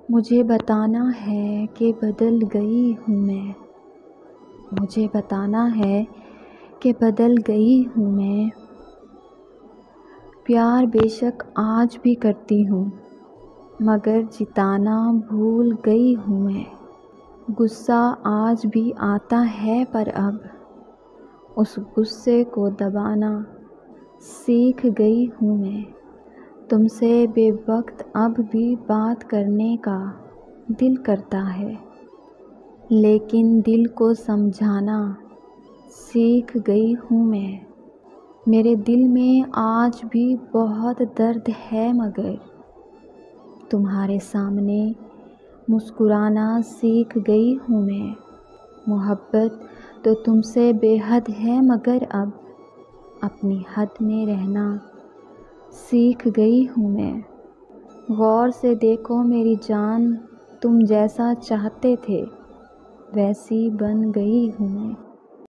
مجھے بتانا ہے کہ بدل گئی ہوں میں، مجھے بتانا ہے کہ بدل گئی ہوں میں۔ پیار بے شک آج بھی کرتی ہوں، مگر جتانا بھول گئی ہوں میں۔ غصہ آج بھی آتا ہے پر اب اس غصے کو دبانا سیکھ گئی ہوں میں۔ تم سے بے وقت اب بھی بات کرنے کا دل کرتا ہے، لیکن دل کو سمجھانا سیکھ گئی ہوں میں۔ میرے دل میں آج بھی بہت درد ہے مگر تمہارے سامنے مسکرانا سیکھ گئی ہوں میں۔ محبت تو تم سے بے حد ہے مگر اب اپنی حد میں رہنا سیکھ گئی ہوں میں۔ غور سے دیکھو میری جان، تم جیسا چاہتے تھے ویسی بن گئی ہوں میں۔